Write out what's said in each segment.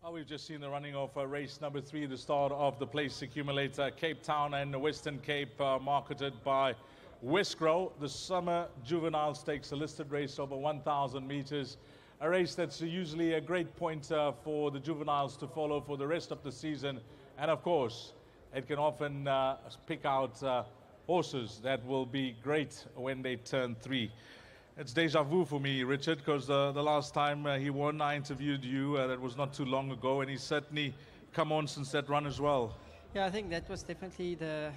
Well, we've just seen the running of race number 3, the start of the place accumulator, Cape Town and the Western Cape, marketed by Westgrow. The Summer Juvenile Stakes, a listed race over 1,000 meters. A race that's usually a great pointer for the juveniles to follow for the rest of the season. And of course, it can often pick out horses that will be great when they turn 3. It's deja vu for me, Richard, because the last time he won, I interviewed you. That was not too long ago, and he's certainly come on since that run as well. Yeah, I think that was definitely the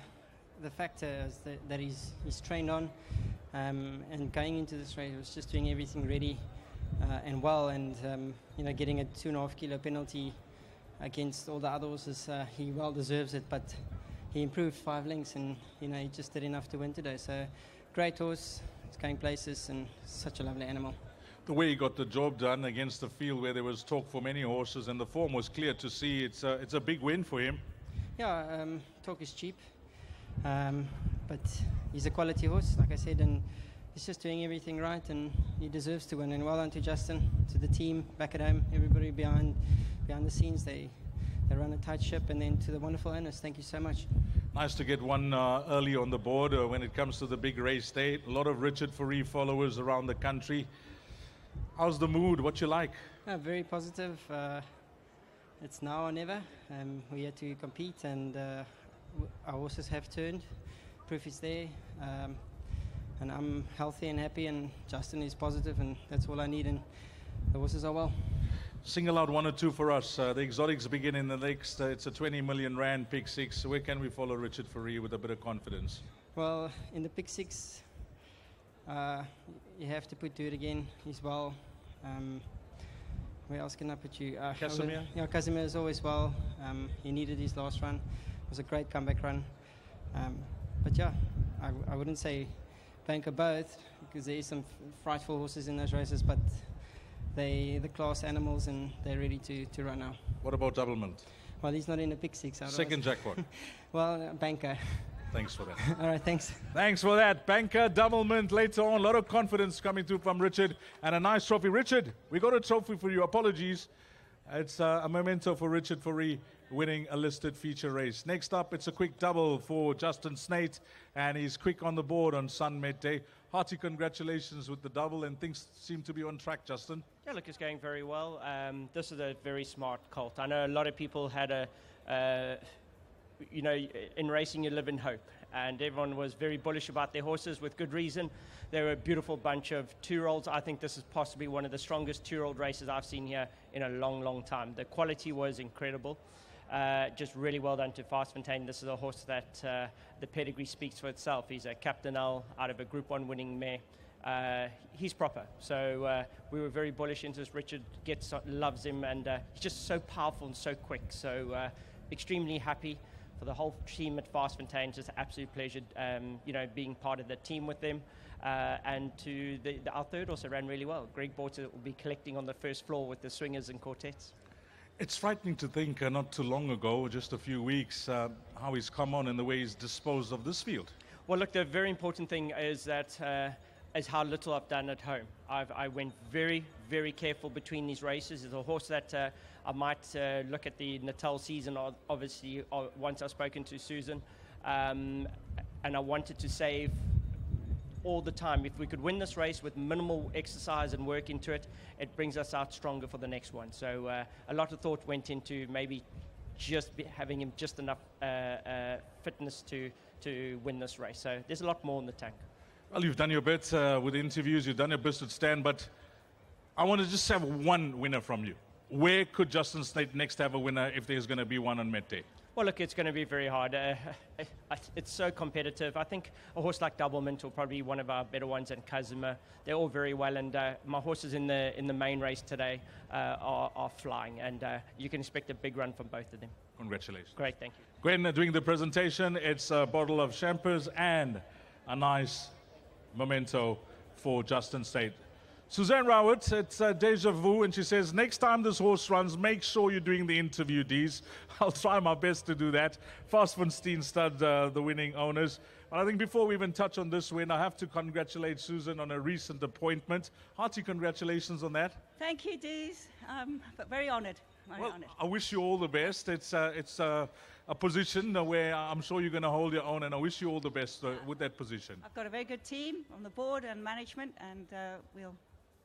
factor that he's trained on, and going into this race, he was just doing everything ready and well, and getting a 2.5 kilo penalty against all the other horses, he well deserves it. But he improved 5 lengths, and he just did enough to win today. So, great horse. It's going places and such a lovely animal. The way he got the job done against the field where there was talk for many horses and the form was clear to see, it's a big win for him. Yeah, talk is cheap, but he's a quality horse, like I said, and he's just doing everything right, and he deserves to win. And well done to Justin, to the team back at home, everybody behind the scenes. They run a tight ship, and then to the wonderful owners, thank you so much. Nice to get one early on the board when it comes to the big race day. A lot of Richard Fourie followers around the country. How's the mood? What you like? Very positive. It's now or never. We had to compete, and our horses have turned. Proof is there. And I'm healthy and happy, and Justin is positive, and that's all I need, and the horses are well. Single out 1 or 2 for us. The exotics begin in the next. It's a 20 million rand pick 6. Where can we follow Richard Fourie with a bit of confidence? Well, in the pick 6, you have to put Do It Again. He's well. Where else can I put you? Casimir? Yeah, Casimir is always well. He needed his last run. It was a great comeback run. But yeah, I wouldn't say banker both, because there is some frightful horses in those races, but they're the class animals, and they're ready to run now. What about Doublemint? Well, he's not in the pick 6. Second jackpot. Well, banker. Thanks for that. All right, thanks. Thanks for that. Banker, Doublemint later on. A lot of confidence coming through from Richard, and a nice trophy. Richard, we got a trophy for you. Apologies. It's a memento for Richard Fourie winning a listed feature race. Next up, it's a quick double for Justin Snate, and he's quick on the board on Sun Met Day. Hearty congratulations with the double, and things seem to be on track, Justin. Yeah, look, it's going very well. This is a very smart colt. I know a lot of people had in racing you live in hope, and everyone was very bullish about their horses with good reason. They were a beautiful bunch of 2-year-olds. I think this is possibly one of the strongest 2-year-old races I've seen here in a long, long time. The quality was incredible. Just really well done to Fast Fontaine. This is a horse that the pedigree speaks for itself. He's a Captain L out of a Group 1 winning mare. He's proper. So we were very bullish into this. Richard loves him, and he's just so powerful and so quick. So extremely happy for the whole team at Fast Fontaine. Just an absolute pleasure, being part of the team with them. And to our third also ran really well. Greg Borter will be collecting on the first floor with the swingers and quartets. It's frightening to think not too long ago, just a few weeks, how he's come on and the way he's disposed of this field. Well, look, the very important thing is that is how little I've done at home. I went very, very careful between these races. It's a horse that I might look at the Natal season, obviously, once I've spoken to Susan, and I wanted to save all the time. If we could win this race with minimal exercise and work into it, it brings us out stronger for the next one. So a lot of thought went into maybe just having him just enough fitness to win this race. So there's a lot more in the tank. Well, you've done your bit with interviews, you've done your best at Stan, but I want to just have one winner from you. Where could Justin Snate next have a winner if there's going to be one on Met Day? Well, look, it's going to be very hard. It's so competitive. I think a horse like Doublemint will probably be one of our better ones, and Casimir. They're all very well, and my horses in the main race today are flying, and you can expect a big run from both of them. Congratulations. Great, thank you. Gwen, doing the presentation, it's a bottle of champers and a nice memento for Justin Snate. Suzanne Rowett, it's Deja Vu, and she says, next time this horse runs, make sure you're doing the interview, Dees. I'll try my best to do that. Fast Fontaine Stud, the winning owners. Well, I think before we even touch on this win, I have to congratulate Susan on a recent appointment. Hearty congratulations on that. Thank you, Dees. But very honoured. Well, I wish you all the best. It's a position where I'm sure you're going to hold your own, and I wish you all the best with that position. I've got a very good team on the board and management, and we'll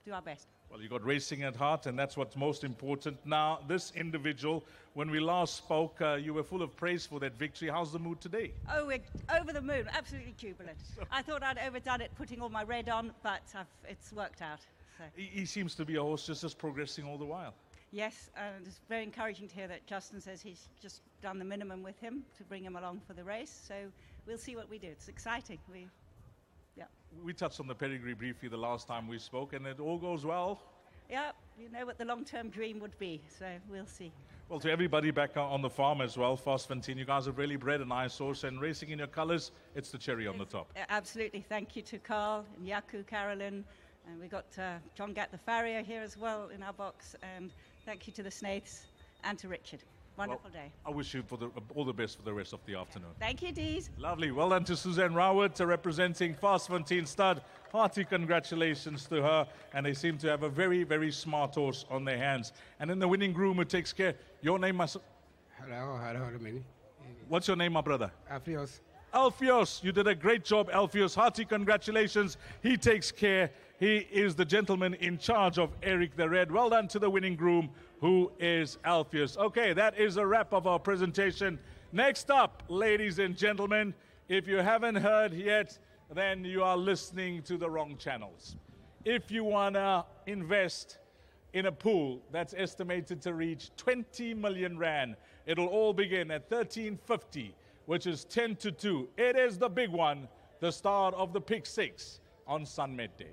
do our best. Well, you got racing at heart, and that's what's most important. Now, this individual, when we last spoke, you were full of praise for that victory. How's the mood today? Oh, we're over the moon, absolutely jubilant. I thought I'd overdone it putting all my red on, but it's worked out. So. He seems to be a horse just progressing all the while. Yes, it's very encouraging to hear that Justin says he's just done the minimum with him to bring him along for the race. So we'll see what we do. It's exciting. We touched on the pedigree briefly the last time we spoke, and it all goes well. Yeah, you know what the long-term dream would be, so we'll see. Well, to everybody back on the farm as well, Fast 15, you guys have really bred a nice horse, and racing in your colours, it's the cherry on the top. Absolutely. Thank you to Carl and Yaku, Carolyn, and we've got John Gatt the farrier here as well in our box, and thank you to the Snaiths and to Richard. Wonderful day. I wish you all the best for the rest of the afternoon. Thank you, Dees. Lovely. Well done to Suzanne Rowett representing Fast 15 stud. Hearty congratulations to her. And they seem to have a very, very smart horse on their hands. And then the winning groom who takes care. Your name, Hello, Mini. What's your name, my brother? Alfios. Alfios. You did a great job, Alfios. Hearty congratulations. He takes care. He is the gentleman in charge of Eric the Red. Well done to the winning groom, who is Alfios. Okay, that is a wrap of our presentation. Next up, ladies and gentlemen, if you haven't heard yet, then you are listening to the wrong channels. If you want to invest in a pool that's estimated to reach 20 million rand, it'll all begin at 1350, which is 10 to 2. It is the big one, the start of the Pick 6 on Sunmet Day.